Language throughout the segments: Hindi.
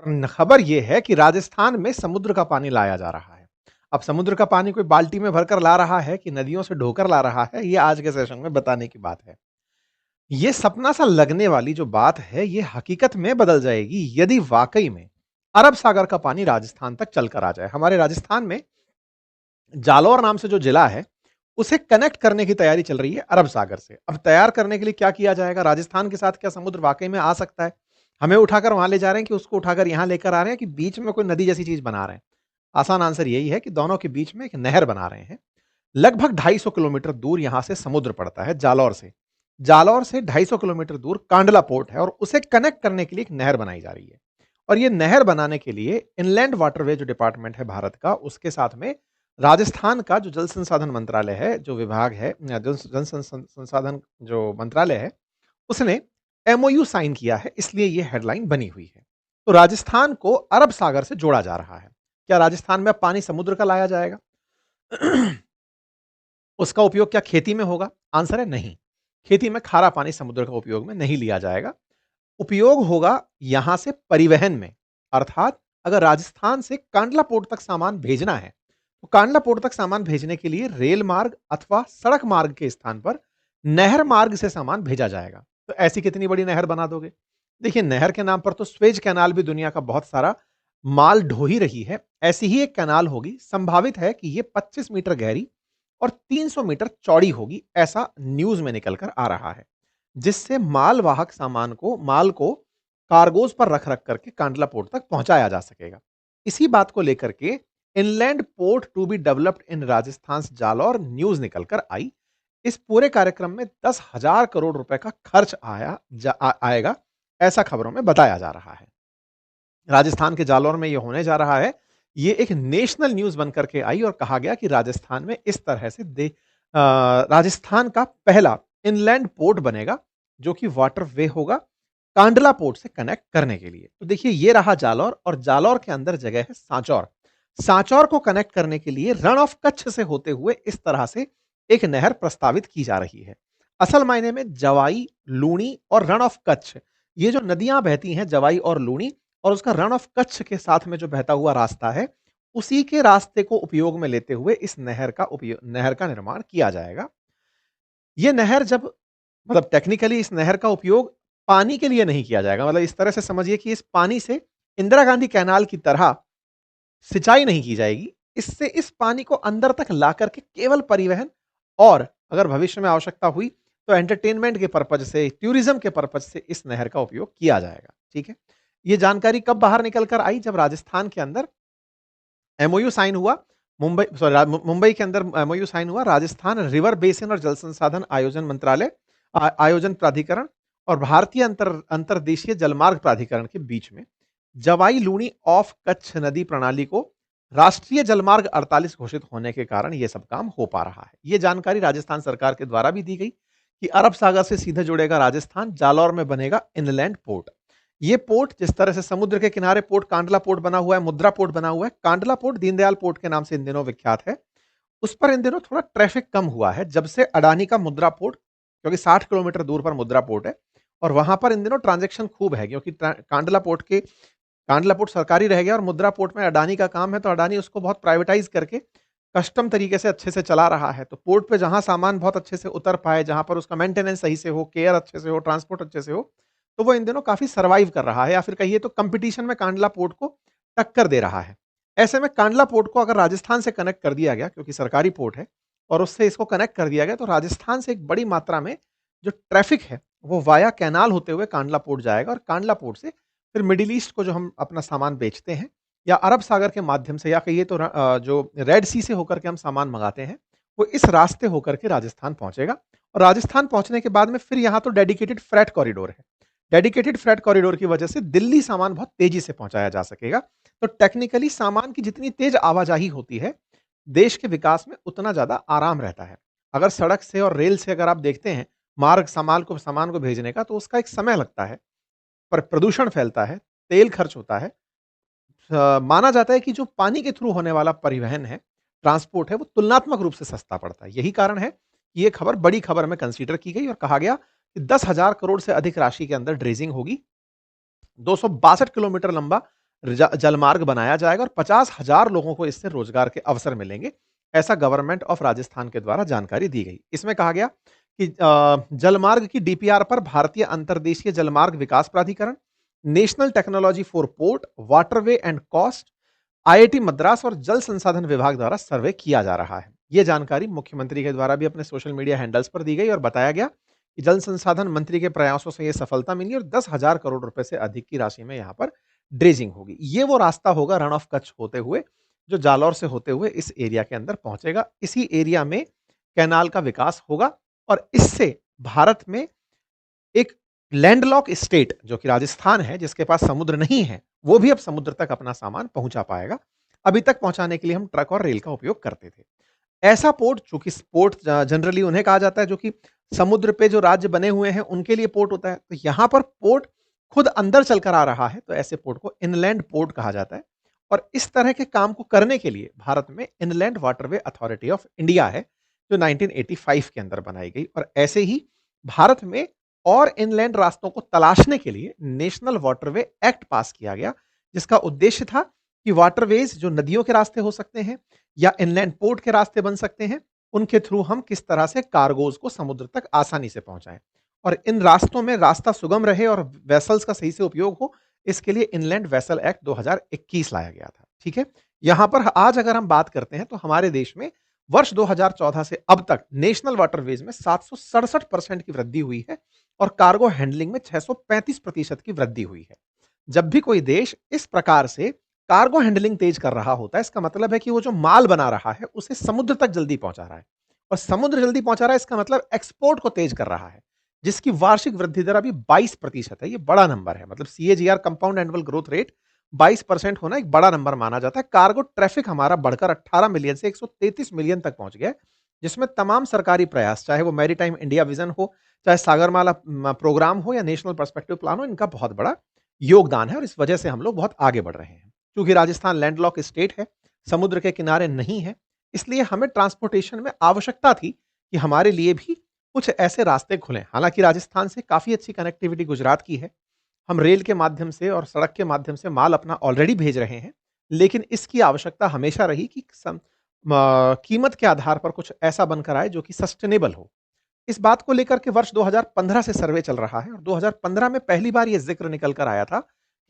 खबर ये है कि राजस्थान में समुद्र का पानी लाया जा रहा है। अब समुद्र का पानी कोई बाल्टी में भरकर ला रहा है कि नदियों से ढोकर ला रहा है, ये आज के सेशन में बताने की बात है। ये सपना सा लगने वाली जो बात है, ये हकीकत में बदल जाएगी यदि वाकई में अरब सागर का पानी राजस्थान तक चलकर आ जाए। हमारे राजस्थान में जालौर नाम से जो जिला है, उसे कनेक्ट करने की तैयारी चल रही है अरब सागर से। अब तैयार करने के लिए क्या किया जाएगा? राजस्थान के साथ क्या समुद्र वाक़ई में आ सकता है? हमें उठाकर वहाँ ले जा रहे हैं कि उसको उठाकर यहाँ लेकर आ रहे हैं कि बीच में कोई नदी जैसी चीज़ बना रहे हैं? आसान आंसर यही है कि दोनों के बीच में एक नहर बना रहे हैं। लगभग 250 किलोमीटर दूर यहाँ से समुद्र पड़ता है जालौर से। जालौर से 250 किलोमीटर दूर कांडला पोर्ट है और उसे कनेक्ट करने के लिए एक नहर बनाई जा रही है। और ये नहर बनाने के लिए इनलैंड वाटरवे जो डिपार्टमेंट है भारत का, उसके साथ में राजस्थान का जो जल संसाधन मंत्रालय है, जो विभाग है जल जल संसाधन जो मंत्रालय है, उसने एमओयू साइन किया है, इसलिए ये हेडलाइन बनी हुई है। तो राजस्थान को अरब सागर से जोड़ा जा रहा है। क्या राजस्थान में अब पानी समुद्र का लाया जाएगा? उसका उपयोग क्या खेती में होगा? आंसर है नहीं। खेती में खारा पानी समुद्र का उपयोग में नहीं लिया जाएगा। उपयोग होगा यहां से परिवहन में। अर्थात अगर राजस्थान से कांडला पोर्ट तक सामान भेजना है, तो कांडला पोर्ट तक सामान भेजने के लिए रेल मार्ग अथवा सड़क मार्ग के स्थान पर नहर मार्ग से सामान भेजा जाएगा। तो ऐसी कितनी बड़ी नहर बना दोगे? देखिए, नहर के नाम पर तो स्वेज कैनाल भी दुनिया का बहुत सारा माल ढो ही रही है। ऐसी ही एक कैनाल होगी। संभावित है कि ये 25 मीटर गहरी और 300 मीटर चौड़ी होगी, ऐसा न्यूज में निकलकर आ रहा है। जिससे मालवाहक माल को कार्गोज पर रख रख करके कांडला पोर्ट तक पहुंचाया जा सकेगा। इसी बात को लेकर के inland port to be developed in Rajasthan Jalore news निकलकर आई। इस पूरे कार्यक्रम में 10,000 करोड़ रुपए का खर्च आएगा, ऐसा खबरों में बताया जा रहा है। राजस्थान के जालौर में ये होने जा रहा है। ये एक नेशनल न्यूज़ बन कर के आई और कहा गया कि राजस्थान में इस तरह से राजस्थान का पहला इनलैंड पोर्ट बनेगा, जो कि वाटर वे होगा कांडला पोर्ट से कनेक्ट करने के लिए। तो देखिए, ये रहा जालौर और जालौर के अंदर जगह है सांचौर। सांचौर को कनेक्ट करने के लिए रण ऑफ कच्छ से होते हुए इस तरह से एक नहर प्रस्तावित की जा रही है। असल मायने में जवाई, लूणी और रण ऑफ कच्छ, ये जो नदियां बहती हैं जवाई और लूणी, और उसका रण ऑफ कच्छ के साथ में जो बहता हुआ रास्ता है, उसी के रास्ते को उपयोग में लेते हुए इस नहर का निर्माण किया जाएगा। ये नहर जब मतलब टेक्निकली इस नहर का उपयोग पानी के लिए नहीं किया जाएगा। मतलब इस तरह से समझिए कि इस पानी से इंदिरा गांधी कैनाल की तरह सिंचाई नहीं की जाएगी। इससे इस पानी को अंदर तक ला करके केवल परिवहन और अगर भविष्य में आवश्यकता हुई तो एंटरटेनमेंट के पर्पज से, टूरिज्म के पर्पज से इस नहर का उपयोग किया जाएगा। ठीक है? ये जानकारी कब बाहर निकल कर आई? जब राजस्थान के अंदर एमओयू साइन हुआ। मुंबई के अंदर एमओयू साइन हुआ। राजस्थान रिवर बेसिन और जल संसाधन आयोजन मंत्रालय, आयोजन प्राधिकरण और भारतीय अंतर्देशीय जलमार्ग प्राधिकरण के बीच में जवाई लूणी ऑफ कच्छ नदी प्रणाली को राष्ट्रीय जलमार्ग 48 घोषित होने के कारण यह सब काम हो पा रहा है। यह जानकारी राजस्थान सरकार के द्वारा भी दी गई कि अरब सागर से सीधे जुड़ेगा राजस्थान, जालौर में बनेगा इनलैंड पोर्ट। ये पोर्ट जिस तरह से समुद्र के किनारे पोर्ट कांडला पोर्ट बना हुआ है, मुद्रा पोर्ट बना हुआ है, कांडला पोर्ट दीनदयाल पोर्ट के नाम से इन दिनों विख्यात है। उस पर इन दिनों थोड़ा ट्रैफिक कम हुआ है जब से अडानी का मुद्रा पोर्ट, क्योंकि 60 किलोमीटर दूर पर मुद्रा पोर्ट है और वहां पर इन दिनों ट्रांजैक्शन खूब है, क्योंकि कांडला पोर्ट सरकारी रह गया और मुद्रा पोर्ट में अडानी का काम है, तो अडानी उसको बहुत प्राइवेटाइज करके कस्टम तरीके से अच्छे से चला रहा है। तो पोर्ट पे जहां सामान बहुत अच्छे से उतर पाए, जहां पर उसका मेंटेनेंस सही से हो, केयर अच्छे से हो, ट्रांसपोर्ट अच्छे से हो, तो वो इन दिनों काफी सर्वाइव कर रहा है, या फिर कहिए तो कंपटीशन में कांडला पोर्ट को टक्कर दे रहा है। ऐसे में कांडला पोर्ट को अगर राजस्थान से कनेक्ट कर दिया गया, क्योंकि सरकारी पोर्ट है, और उससे इसको कनेक्ट कर दिया गया, तो राजस्थान से एक बड़ी मात्रा में जो ट्रैफिक है वो वाया कैनाल होते हुए कांडला पोर्ट जाएगा और कांडला पोर्ट से फिर मिडिल ईस्ट को जो हम अपना सामान बेचते हैं, या अरब सागर के माध्यम से, या कहिए तो जो रेड सी से होकर के हम सामान मंगाते हैं, वो इस रास्ते होकर के राजस्थान पहुंचेगा। और राजस्थान पहुंचने के बाद में फिर यहाँ तो डेडिकेटेड फ्रेट कॉरिडोर है। डेडिकेटेड फ्रेट कॉरिडोर की वजह से दिल्ली सामान बहुत तेजी से पहुंचाया जा सकेगा। तो टेक्निकली सामान की जितनी तेज आवाजाही होती है, देश के विकास में उतना ज्यादा आराम रहता है। अगर सड़क से और रेल से अगर आप देखते हैं मार्ग सामान को भेजने का, तो उसका एक समय लगता है, पर प्रदूषण फैलता है, तेल खर्च होता है। माना जाता है कि जो पानी के थ्रू होने वाला परिवहन है, ट्रांसपोर्ट है, वो तुलनात्मक रूप से सस्ता पड़ता है। यही कारण है कि ये खबर बड़ी खबर में कंसीडर की गई और कहा गया कि 10,000 करोड़ से अधिक राशि के अंदर ड्रेजिंग होगी। 262 किलोमीटर लंबा जलमार्ग बनाया जाएगा और 50,000 लोगों को इससे रोजगार के अवसर मिलेंगे। ऐसा गवर्नमेंट ऑफ राजस्थान के द्वारा जानकारी दी गई। इसमें कहा गया कि जलमार्ग की डीपीआर पर भारतीय अंतर्देशीय जलमार्ग विकास प्राधिकरण, national technology for port, waterway and cost, IIT Madras और जल संसाधन विभाग द्वारा सर्वे किया जा रहा है। यह जानकारी मुख्यमंत्री के द्वारा भी अपने सोशल मीडिया हैंडल्स पर दी गई और बताया गया कि जल संसाधन मंत्री के प्रयासों से यह सफलता मिली और 10,000 करोड़ रुपए से अधिक की राशि में यहां पर ड्रेजिंग होगी। ये वो रास्ता होगा रन ऑफ कच्छ होते हुए, जो जालौर से होते हुए इस एरिया के अंदर पहुंचेगा। इसी एरिया में कैनाल का विकास होगा और इससे भारत में एक लैंडलॉक स्टेट जो कि राजस्थान है, जिसके पास समुद्र नहीं है, वो भी अब समुद्र तक अपना सामान पहुंचा पाएगा। अभी तक पहुंचाने के लिए हम ट्रक और रेल का उपयोग करते थे। ऐसा पोर्ट, चूंकि पोर्ट जनरली उन्हें कहा जाता है जो कि समुद्र पे जो राज्य बने हुए हैं उनके लिए पोर्ट होता है, तो यहां पर पोर्ट खुद अंदर चलकर आ रहा है, तो ऐसे पोर्ट को इनलैंड पोर्ट कहा जाता है। और इस तरह के काम को करने के लिए भारत में inland waterway authority of India है, जो 1985 के अंदर बनाई गई। और ऐसे ही भारत में और इनलैंड रास्तों को तलाशने के लिए नेशनल वाटरवे एक्ट पास किया गया, जिसका उद्देश्य था कि वाटरवेज जो नदियों के रास्ते हो सकते हैं या इनलैंड पोर्ट के रास्ते बन सकते हैं, उनके थ्रू हम किस तरह से कार्गोज को समुद्र तक आसानी से पहुंचाएं और इन रास्तों में रास्ता सुगम रहे और वेसल्स का सही से उपयोग हो, इसके लिए इनलैंड वेसल एक्ट 2021 लाया गया था। ठीक है, यहां पर आज अगर हम बात करते हैं तो हमारे देश में वर्ष 2014 से अब तक नेशनल वाटरवेज में 767% की वृद्धि हुई है और कार्गो हैंडलिंग में 635% की वृद्धि हुई है। जब भी कोई देश इस प्रकार से कार्गो हैंडलिंग तेज कर रहा होता है, इसका मतलब है कि वो जो माल बना रहा है उसे समुद्र तक जल्दी पहुंचा रहा है और समुद्र जल्दी पहुंचा रहा है, इसका मतलब एक्सपोर्ट को तेज कर रहा है, जिसकी वार्षिक वृद्धि दर अभी 22% है। ये बड़ा नंबर है, मतलब CAGR compound annual growth rate 22% होना एक बड़ा नंबर माना जाता है। कार्गो ट्रैफिक हमारा बढ़कर 18 मिलियन से 133 मिलियन तक पहुंच गया, जिसमें तमाम सरकारी प्रयास, चाहे वो मैरीटाइम इंडिया विजन हो, चाहे सागरमाला प्रोग्राम हो या नेशनल पर्सपेक्टिव प्लान हो, इनका बहुत बड़ा योगदान है और इस वजह से हम लोग बहुत आगे बढ़ रहे हैं। क्योंकि राजस्थान लैंडलॉक स्टेट है, समुद्र के किनारे नहीं है, इसलिए हमें ट्रांसपोर्टेशन में आवश्यकता थी कि हमारे लिए भी कुछ ऐसे रास्ते खुलें। हालांकि राजस्थान से काफी अच्छी कनेक्टिविटी गुजरात की है, हम रेल के माध्यम से और सड़क के माध्यम से माल अपना ऑलरेडी भेज रहे हैं, लेकिन इसकी आवश्यकता हमेशा रही कि कीमत के आधार पर कुछ ऐसा बनकर आए जो कि सस्टेनेबल हो। इस बात को लेकर के वर्ष 2015 से सर्वे चल रहा है और 2015 में पहली बार यह जिक्र निकल कर आया था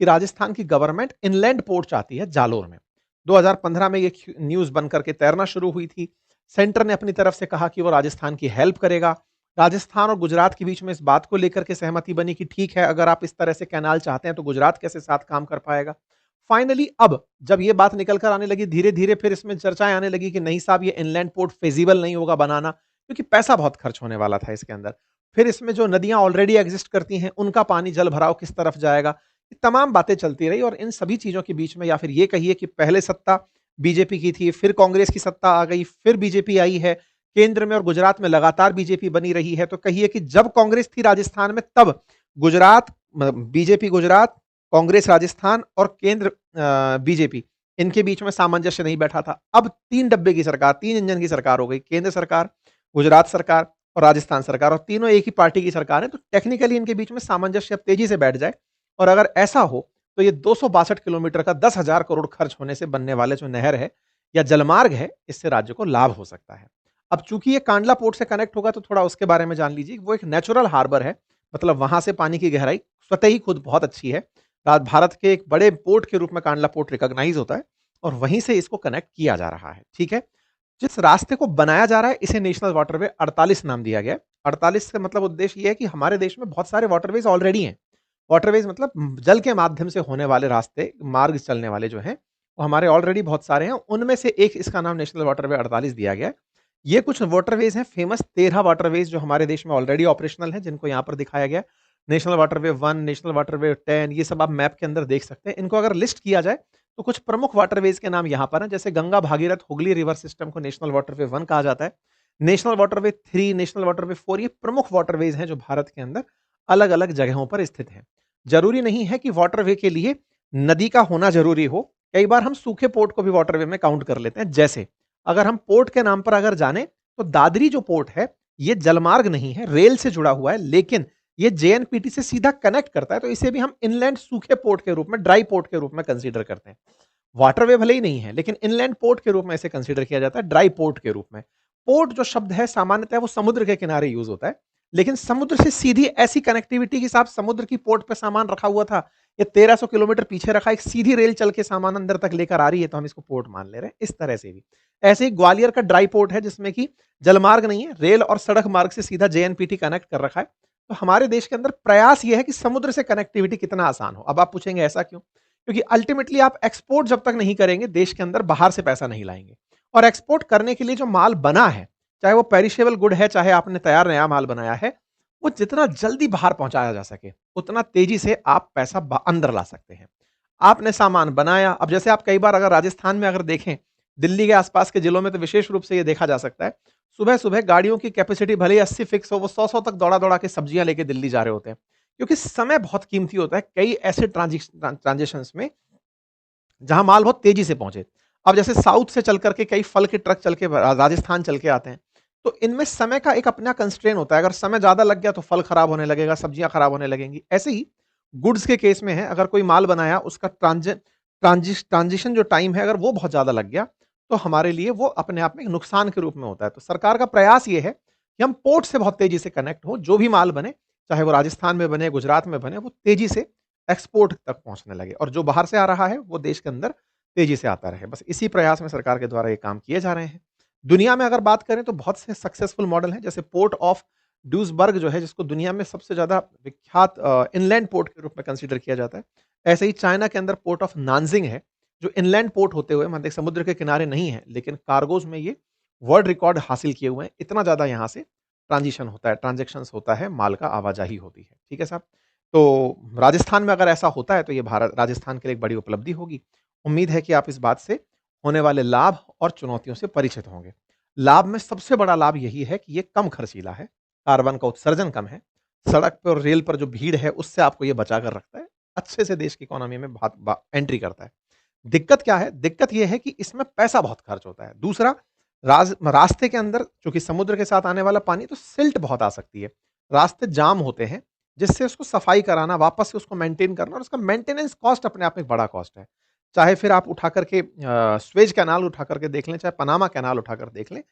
कि राजस्थान की गवर्नमेंट इनलैंड पोर्ट चाहती है जालोर में। 2015 में ये न्यूज बनकर के तैरना शुरू हुई थी। सेंटर ने अपनी तरफ से कहा कि वो राजस्थान की हेल्प करेगा। राजस्थान और गुजरात के बीच में इस बात को लेकर के सहमति बनी कि ठीक है, अगर आप इस तरह से कैनाल चाहते हैं तो गुजरात कैसे साथ काम कर पाएगा। फाइनली अब जब ये बात निकल कर आने लगी, धीरे धीरे फिर इसमें चर्चाएं आने लगी कि नहीं साहब, ये इनलैंड पोर्ट फेजिबल नहीं होगा बनाना, क्योंकि पैसा बहुत खर्च होने वाला था इसके अंदर। फिर इसमें जो नदियां ऑलरेडी एग्जिस्ट करती हैं उनका पानी जल भराव किस तरफ जाएगा, ये तमाम बातें चलती रही। और इन सभी चीजों के बीच में, या फिर ये कहिए कि पहले सत्ता बीजेपी की थी, फिर कांग्रेस की सत्ता आ गई, फिर बीजेपी आई है केंद्र में और गुजरात में लगातार बीजेपी बनी रही है। तो कहिए कि जब कांग्रेस थी राजस्थान में तब गुजरात, बीजेपी गुजरात, कांग्रेस राजस्थान और केंद्र बीजेपी, इनके बीच में सामंजस्य नहीं बैठा था। अब 3 डब्बे की सरकार, 3 इंजन की सरकार हो गई, केंद्र सरकार, गुजरात सरकार और राजस्थान सरकार, और तीनों एक ही पार्टी की सरकार है। तो टेक्निकली इनके बीच में सामंजस्य अब तेजी से बैठ जाए और अगर ऐसा हो तो ये 262 किलोमीटर का 10,000 करोड़ खर्च होने से बनने वाले जो नहर है या जलमार्ग है, इससे राज्य को लाभ हो सकता है। अब चूंकि ये कांडला पोर्ट से कनेक्ट होगा तो थोड़ा उसके बारे में जान लीजिए। वो एक नेचुरल हार्बर है, मतलब वहां से पानी की गहराई स्वतः ही खुद बहुत अच्छी है। भारत के एक बड़े पोर्ट के रूप में कांडला पोर्ट रिकॉग्नाइज होता है और वहीं से इसको कनेक्ट किया जा रहा है। ठीक है, जिस रास्ते को बनाया जा रहा है इसे नेशनल वाटरवे 48 नाम दिया गया है। 48 से मतलब उद्देश्य यह है कि हमारे देश में बहुत सारे वाटरवेज ऑलरेडी हैं। वाटरवेज मतलब जल के माध्यम से होने वाले रास्ते, मार्ग चलने वाले जो हैं, वो हमारे ऑलरेडी बहुत सारे हैं। उनमें से एक इसका नाम नेशनल वाटरवे 48 दिया गया है। ये कुछ वाटरवेज हैं, फेमस 13 वाटरवेज जो हमारे देश में ऑलरेडी ऑपरेशनल हैं, जिनको यहाँ पर दिखाया गया। नेशनल वाटरवे 1, नेशनल वाटरवे 10, ये सब आप मैप के अंदर देख सकते हैं। इनको अगर लिस्ट किया जाए तो कुछ प्रमुख वाटरवेज के नाम यहाँ पर हैं, जैसे गंगा भागीरथ हुगली रिवर सिस्टम को नेशनल वाटरवे 1 कहा जाता है। नेशनल वाटरवे 3, नेशनल वाटरवे 4, ये प्रमुख वाटरवेज हैं जो भारत के अंदर अलग अलग जगहों पर स्थित हैं। जरूरी नहीं है कि वाटरवे के लिए नदी का होना जरूरी हो, कई बार हम सूखे पोर्ट को भी वाटरवे में काउंट कर लेते हैं। जैसे अगर हम पोर्ट के नाम पर अगर जाने तो दादरी जो पोर्ट है, ये जलमार्ग नहीं है, रेल से जुड़ा हुआ है, लेकिन ये जेएनपीटी से सीधा कनेक्ट करता है, तो इसे भी हम इनलैंड सूखे पोर्ट के रूप में, ड्राई पोर्ट के रूप में कंसीडर करते हैं। वाटरवे भले ही नहीं है, लेकिन इनलैंड पोर्ट के रूप में इसे कंसीडर किया जाता है, ड्राई पोर्ट के रूप में। पोर्ट जो शब्द है सामान्यतः वो समुद्र के किनारे यूज़ होता है, लेकिन समुद्र से सीधी ऐसी कनेक्टिविटी के साथ समुद्र की पोर्ट पे सामान रखा हुआ था, ये 1300 किलोमीटर पीछे रखा, एक सीधी रेल चल के सामान अंदर तक लेकर आ रही है, तो हम इसको पोर्ट मान ले रहे हैं, इस तरह से भी। ऐसे ही ग्वालियर का ड्राई पोर्ट है, जिसमें कि जलमार्ग नहीं है, रेल और सड़क मार्ग से सीधा जेएनपीटी कनेक्ट कर रखा है। तो हमारे देश के अंदर प्रयास ये है कि समुद्र से कनेक्टिविटी कितना आसान हो। अब आप पूछेंगे ऐसा क्यों? क्योंकि अल्टीमेटली आप एक्सपोर्ट जब तक नहीं करेंगे, देश के अंदर बाहर से पैसा नहीं लाएँगे। और एक्सपोर्ट करने के लिए जो माल बना है, चाहे वो पेरिशेबल गुड है, चाहे आपने तैयार नया माल बनाया है, वो जितना जल्दी बाहर पहुँचाया जा सके, उतना तेज़ी से आप पैसा अंदर ला सकते हैं। आपने सामान बनाया, अब जैसे आप कई बार अगर राजस्थान में अगर देखें, दिल्ली के आसपास के जिलों में तो विशेष रूप से ये देखा जा सकता है, सुबह-सुबह गाड़ियों की कैपेसिटी भले ही 80 फिक्स हो, वो 100-100 तक दौड़ा-दौड़ा के सब्जियाँ लेके दिल्ली जा रहे होते हैं। क्योंकि समय बहुत कीमती होता है, कई ऐसे ट्रांज़िशंस में जहाँ माल बहुत तेज़ी से पहुँचे। अब जैसे साउथ से चल कर के कई फल के ट्रक चल के राजस्थान चल के आते हैं। तो इनमें समय का एक अपना कंस्ट्रेंट होता है, अगर समय ज़्यादा लग गया तो फल खराब होने लगेगा, सब्जियाँ खराब होने लगेंगी। ऐसे ही गुड्स के केस में है, अगर कोई माल बनाया उसका ट्रांज़िशन जो टाइम है, अगर वो बहुत ज़्यादा लग गया, तो हमारे लिए वो अपने आप में एक नुकसान के रूप में होता है। तो सरकार का प्रयास ये है कि हम पोर्ट से बहुत तेज़ी से कनेक्ट हों, जो भी माल बने, चाहे वो राजस्थान में बने, गुजरात में बने, वो तेज़ी से एक्सपोर्ट तक पहुँचने लगे और जो बाहर से आ रहा है, वो देश के अंदर तेज़ी से आता रहे। बस इसी प्रयास में सरकार के द्वारा ये काम किए जा रहे हैं। दुनिया में अगर बात करें तो बहुत से सक्सेसफुल मॉडल हैं, जैसे पोर्ट ऑफ ड्यूसबर्ग जो है, जिसको दुनिया में सबसे ज़्यादा विख्यात इनलैंड पोर्ट के रूप में कंसीडर किया जाता है। ऐसे ही चाइना के अंदर पोर्ट ऑफ नानजिंग है, जो इनलैंड पोर्ट होते हुए मतलब समुद्र के किनारे नहीं है, लेकिन कार्गोज़ में ये वर्ल्ड रिकॉर्ड हासिल किए हुए हैं। इतना ज़्यादा यहाँ से ट्रांज़िशन होता है, ट्रांज़ैक्शंस होता है, माल का आवाजाही होती है। ठीक है साहब? तो राजस्थान में अगर ऐसा होता है, तो ये भारत राजस्थान के लिए एक बड़ी उपलब्धि होगी। उम्मीद है कि आप इस बात से होने वाले लाभ और चुनौतियों से परिचित होंगे। लाभ में सबसे बड़ा लाभ यही है कि ये कम खर्चीला है, कार्बन का उत्सर्जन कम है, सड़क पे और रेल पर जो भीड़ है उससे आपको ये बचा कर रखता है, अच्छे से देश की इकोनॉमी में भात बा एंट्री करता है। दिक्कत क्या है? दिक्कत ये है कि इसमें पैसा बहुत खर्च होता है। दूसरा, रास्ते के अंदर चूँकि समुद्र के साथ आने वाला पानी तो सिल्ट बहुत आ सकती है। रास्ते जाम होते हैं, जिससे उसको सफाई कराना, वापस से उसको मेंटेन करना और उसका मेंटेनेंस कॉस्ट अपने आप में एक बड़ा कॉस्ट है। चाहे फिर आप उठा कर के स्वेज कैनाल उठा कर के देख लें, चाहे पनामा कैनाल उठाकर देख लें,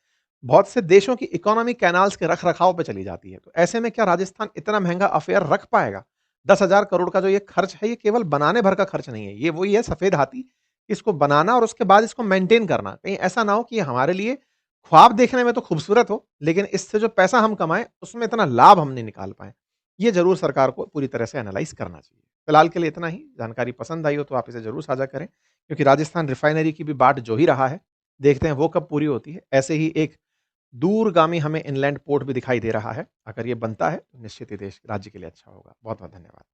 बहुत से देशों की इकोनॉमी कैनाल्स के रख-रखाव पे चली जाती है। तो ऐसे में क्या राजस्थान इतना महँगा अफ़ेयर रख पाएगा? 10,000 करोड़ का जो ये खर्च है, ये केवल बनाने भर का खर्च नहीं है। ये वही है सफ़ेद हाथी, इसको बनाना और उसके बाद इसको मेंटेन करना। कहीं ऐसा ना हो कि ये हमारे लिए ख्वाब देखने में तो खूबसूरत हो, लेकिन इससे जो पैसा हम कमाएँ, उसमें इतना लाभ हम नहीं निकाल पाएँ। ये ज़रूर सरकार को पूरी तरह से एनालाइज़ करना चाहिए। फिलहाल के लिए इतना ही। जानकारी पसंद आई हो तो आप इसे ज़रूर साझा करें, क्योंकि राजस्थान रिफाइनरी की भी बाट जो ही रहा है, देखते हैं वो कब पूरी होती है। ऐसे ही एक दूरगामी हमें इनलैंड पोर्ट भी दिखाई दे रहा है। अगर ये बनता है, तो निश्चित ही देश राज्य के लिए अच्छा होगा। बहुत-बहुत धन्यवाद।